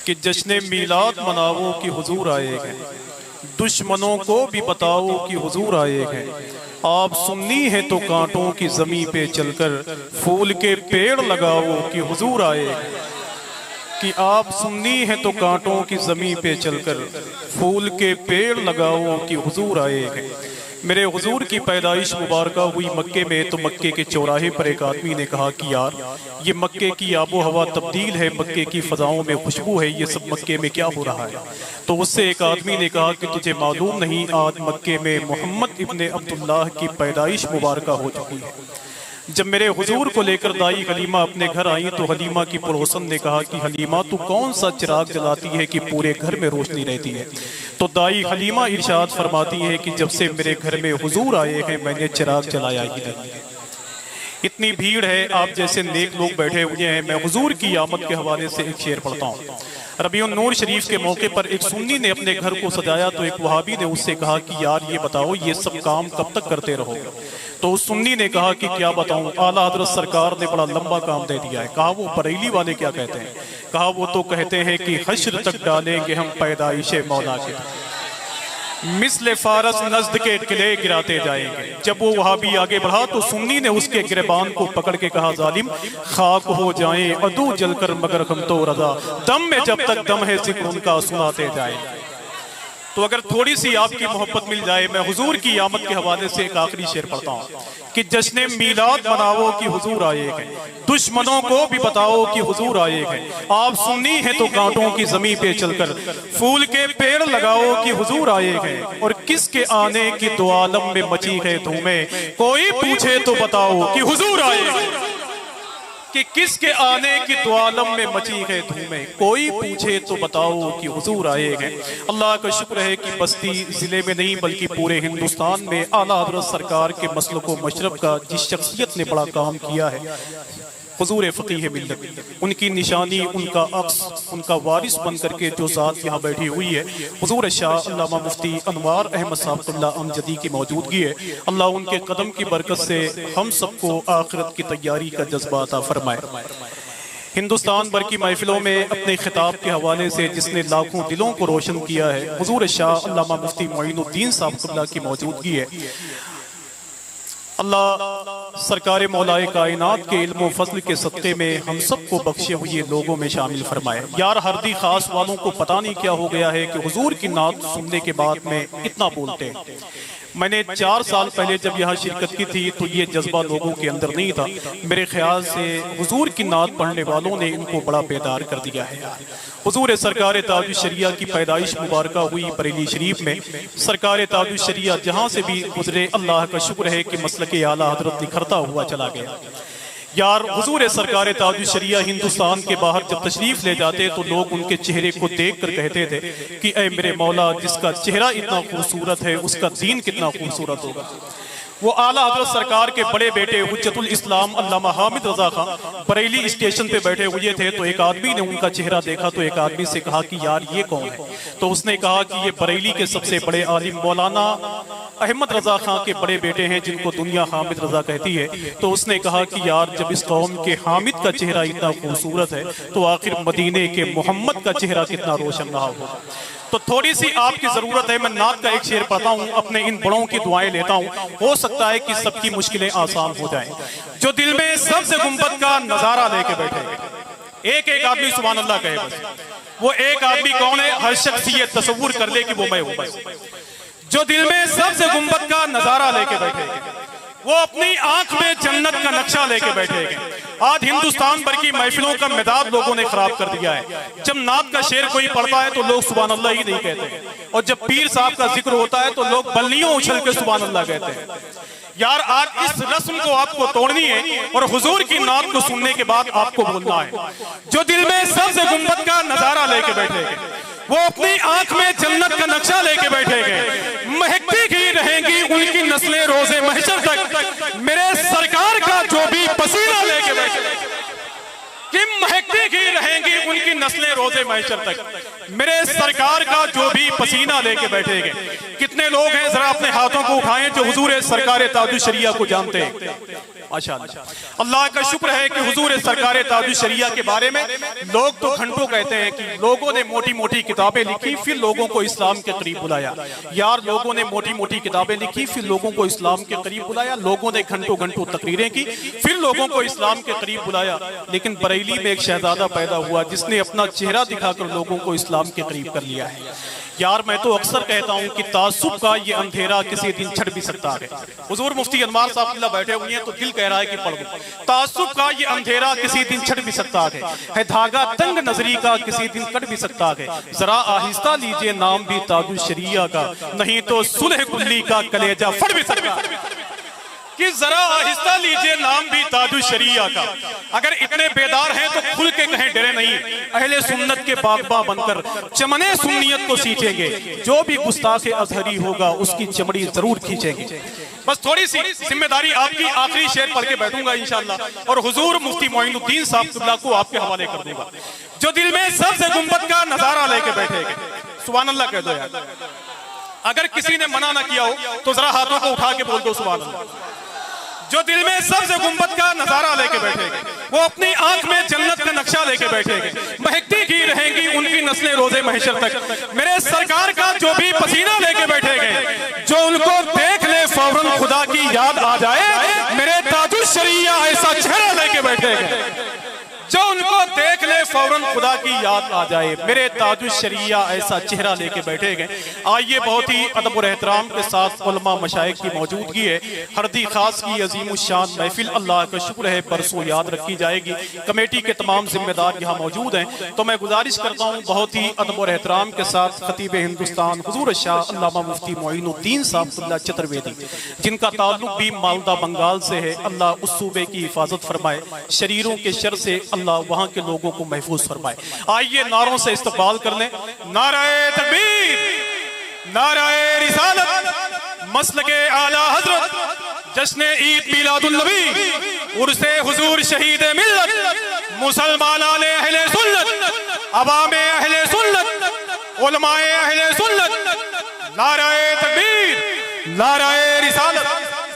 कि जश्न मीलाद मनाओ कि हुजूर आए हैं, दुश्मनों को भी बताओ कि हुजूर आए हैं। आप सुन्नी है तो कांटों की ज़मीं पे चलकर फूल के पेड़ लगाओ कि हुजूर आए हैं। कि आप सुन्नी है तो कांटों की ज़मीं पे चलकर फूल के पेड़ लगाओ कि हुजूर आए हैं। मेरे हुजूर की पैदाइश मुबारक हुई मक्के में, तो मक्के के चौराहे पर एक आदमी ने कहा कि यार ये मक्के की आबो हवा तब्दील है, मक्के की फ़ज़ाओं में खुशबू है, ये सब मक्के में क्या हो रहा है। तो उससे एक आदमी ने कहा कि तुझे मालूम नहीं, आज मक्के में मोहम्मद इब्ने अब्दुल्लाह की पैदाइश मुबारक हो चुकी है। जब मेरे हुजूर को लेकर दाई हलीमा अपने घर आई तो हलीमा की पड़ोसन ने कहा कि हलीमा तू कौन सा चिराग जलाती है कि पूरे घर में रोशनी रहती है। तो दाई हलीमा इरशाद फरमाती है कि जब से मेरे घर में हुजूर आए हैं मैंने चिराग जलाया ही नहीं। इतनी भीड़ है, आप जैसे नेक लोग बैठे हुए हैं। मैं हुजूर की आमद के हवाले से एक शेर पढ़ता हूँ। रबीउन नूर शरीफ के मौके पर एक सुन्नी ने अपने घर को सजाया तो एक वहाबी ने उससे कहा कि यार ये बताओ ये सब काम कब तक करते रहोगे। तो उस सुन्नी ने कहा कि क्या बताऊं, आला हजरत सरकार ने बड़ा लंबा काम दे दिया है। कहा वो बरेली वाले क्या कहते हैं। कहा वो तो कहते हैं कि हश्र तक डालेंगे हम पैदाइश मौला के, मिस्ले फारस नज़्द के किले गिराते जाएंगे। जब वो वहाबी आगे बढ़ा तो सुन्नी ने उसके गिरबान को पकड़ के कहा जालिम खाक हो जाएं अदू जलकर मगर हम तो रजा, दम में जब तक दम है जिक्र उनका सुनाते जाएंगे। तो अगर थोड़ी सी आपकी मोहब्बत मिल जाए, मैं हुजूर की आमद के हवाले से एक आखिरी शेर पढ़ता हूँ कि जश्न मीलाद मनाओ कि हुजूर आए हैं, दुश्मनों को भी बताओ कि हुजूर आए हैं। आप सुन्नी है तो कांटों की ज़मीं पे चलकर फूल के पेड़ लगाओ कि हुजूर आए हैं। और किसके आने की दो आलम में मची है धूमें, कोई पूछे तो बताओ कि हुजूर आए हैं। कि किसके आने की दो आलम में मची है धूमें, कोई पूछे तो बताओ कि हुजूर आए हैं। अल्लाह का शुक्र है कि बस्ती ज़िले में नहीं बल्कि पूरे हिंदुस्तान में आला हज़रत सरकार के मसलक व मशरब का जिस शख्सियत ने बड़ा काम किया है, हुजूर फ़क़ीह मिल्लत, उनकी निशानी, उनका अक्स, उनका वारिस बन करके जो ज़ात यहाँ बैठी हुई है, हुजूर शाह अल्लामा मुफ्ती अनवार अहमद साहब क़िबला अमजदी की मौजूदगी है। अल्लाह उनके कदम की बरकत से हम सबको आखिरत की तैयारी का जज्बा अता फरमाए। हिंदुस्तान भर की महफिलों में अपने खिताब के हवाले से जिसने लाखों दिलों को रोशन किया है, हुजूर शाह अल्लामा मुफ्ती मोइनुद्दीन साहब क़िबला की मौजूदगी है। अल्लाह सरकार मौलाए कायनात के इल्म व फज़ल के सदक़े में हम सबको बख्शे हुए लोगों में शामिल फरमाए। यार हरदी खास वालों को पता नहीं क्या हो गया है कि हुजूर की नात सुनने के बाद में इतना बोलते हैं। मैंने 4 साल पहले जब यहाँ शिरकत की थी तो ये जज्बा लोगों के अंदर नहीं था। मेरे ख्याल से हुजूर की नात पढ़ने वालों ने इनको बड़ा बेदार कर दिया है। हुजूर सरकार ताजुश शरिया की पैदाइश मुबारक हुई बरेली शरीफ में। सरकार ताजुश शरिया जहाँ से भी गुजरे अल्लाह का शुक्र है कि मसलक आला हजरत निखरता हुआ चला गया। यार हुजूर सरकार ताजुश शरिया हिंदुस्तान के बाहर जब तशरीफ ले जाते तो लोग उनके चेहरे को देख कर कहते थे कि ऐ मेरे मौला, जिसका चेहरा इतना खूबसूरत है उसका दीन कितना खूबसूरत होगा। वो आला हज़रत सरकार के बड़े बेटे हुज्जतुल इस्लाम अल्लामा हामिद रजा खां बरेली स्टेशन पे बैठे हुए थे तो एक आदमी ने उनका चेहरा देखा तो एक आदमी से कहा कि यार ये कौन है। तो उसने कहा कि ये बरेली के सबसे बड़े आलिम मौलाना अहमद रजा खां के बड़े बेटे हैं जिनको दुनिया हामिद रजा कहती है। तो उसने कहा कि यार जब इस कौम के हामिद का चेहरा इतना खूबसूरत है तो आखिर मदीने के मोहम्मद का चेहरा कितना रोशन रहा होगा। तो थोड़ी सी आपकी जरूरत है, मैं नात का एक शेर पढ़ता हूँ, अपने इन बड़ों की दुआएं लेता हूँ, हो सकता है कि सबकी मुश्किलें आसान हो जाएं। जो दिल में सबसे गुंबद का नजारा लेके बैठे, एक एक आदमी सुभान अल्लाह कहे बस। वो एक आदमी कौन है? हर शख्स ये तसव्वुर कर ले कि वो मैं हूं बस। जो दिल में सबसे गुंबद का नजारा लेके बैठे, वो अपनी आंख में जन्नत का नक्शा लेके बैठे। आज हिंदुस्तान भर की महफिलों का मिजाज लोगों ने खराब कर दिया है। जब नात का शेर कोई पढ़ता है तो लोग सुभान अल्लाह ही नहीं कहते, और जब पीर साहब का जिक्र होता है तो लोग बल्लियों उछल के सुभान अल्लाह कहते हैं। यार आज इस रस्म को आपको तोड़नी है और हुजूर की नात को सुनने के बाद आपको बोलना है। जो दिल में सबसे गुंबद का नजारा लेके बैठे, वो अपनी आंख में जन्नत का नक्शा लेके बैठेंगे, महकती ही रहेंगी उनकी नस्लें रोजे महशर तक। मेरे सरकार का जो भी पसीना लेके बैठे, कि महकती ही रहेंगी उनकी नस्लें रोजे महशर तक। मेरे सरकार का जो भी पसीना लेके बैठेंगे। कितने लोग हैं जरा अपने हाथों को उठाएं जो हुजूर सरकार ताजुश शरिया को जानते हैं। माशाअल्लाह। अल्लाह का शुक्र है कि हुजूर सरकार ताजुल शरिया के बारे में लोग तो घंटों कहते हैं कि लोगों ने मोटी मोटी किताबें लिखी फिर लोगों को इस्लाम के करीब बुलाया। यार, लोगों ने मोटी मोटी किताबें लिखी फिर लोगों को इस्लाम के करीब बुलाया, लोगों ने घंटों घंटों तकरीरें की फिर लोगों को इस्लाम के करीब बुलाया, लेकिन बरेली में एक शहजादा पैदा हुआ जिसने अपना चेहरा दिखाकर लोगों को इस्लाम के करीब कर लिया है। यार, मैं तो अक्सर कहता हूं कि तासुब का ये अंधेरा किसी दिन छट भी सकता है। हुजूर मुफ्ती अनवार साहब बैठे हुए हैं तो दिल कह रहा है कि पढ़ दो। तासुब का ये अंधेरा किसी दिन छट भी सकता है धागा तंग नजरी का किसी दिन कट भी सकता है। जरा आहिस्ता लीजिए नाम भी ताजुल शरिया का, नहीं तो सुलह कुल्ली का कलेजा फट भी सकता है। कि जरा आहिस्ता लीजिए नाम भी ताजुल शरिया का। अगर इतने बेदार हैं तो खुल के कहें, डरे नहीं। अहले सुन्नत के बागबा बनकर चमने सुन्नियत को सींचेंगे, जो भी गुस्ताखे अजहरी होगा उसकी चमड़ी जरूर खींचेंगे। बस थोड़ी सी जिम्मेदारी आपकी, आखिरी शेर पढ़ के बैठूंगा इंशाअल्लाह और हुजूर मुफ्ती मोइनुद्दीन साहब किबला को आपके हवाले कर दूंगा, जो दिल में सबसे गुंबद का नजारा लेके बैठेंगे। सुभान अल्लाह कह दो यार। अगर किसी ने मना ना किया हो तो जरा हाथों को उठा के बोल दो सुभान अल्लाह। जो दिल में सबसे गुंबद का नजारा लेके बैठेंगे, वो अपनी आंख में जन्नत का नक्शा लेके बैठेंगे, महकती की रहेंगी उनकी नस्लें रोजे महशर तक। मेरे सरकार का जो भी पसीना लेके बैठेंगे, जो उनको देख ले फौरन खुदा की याद आ जाए, मेरे ताजुल शरिया ऐसा चेहरा लेके बैठेंगे, जो उनको देख ले फौरन खुदा की याद आ जाए, मेरे ताजुल शरिया ऐसा चेहरा लेके बैठेंगे। आइए, बहुत ही अदब और एहतराम के साथ उलमा मशाइख की मौजूदगी है, हरदी खास की अजीम शान महफिल, अल्लाह का शुक्र है बरसों याद रखी जाएगी। कमेटी के तमाम जिम्मेदार यहाँ मौजूद हैं, तो मैं गुजारिश करता हूँ बहुत ही अदब और एहतराम के साथ खतीब हिंदुस्तान हुजूर शाह अल्लामा मुफ्ती मोइनुद्दीन साहब चतुर्वेदी, जिनका ताल्लुक भी मालदा बंगाल से है, अल्लाह उस सूबे की हिफाजत फरमाए, शरीरों के शर से अल्लाह वहां के लोगों को महफूज फरमाए। आइए नारों से इस्तकबाल कर लें। नाराए तकबीर, नाराए रिसालत, मसलके आला हजरत, जश्न ईद मिलादुल नबी, उर्से हुजूर शहीद मिल्लत, मुसलमान अहले सुन्नत, अवामे अहले सुन्नत, उलमाए अहले सुन्नत। नाराए तकबीर, नाराए रिसालत।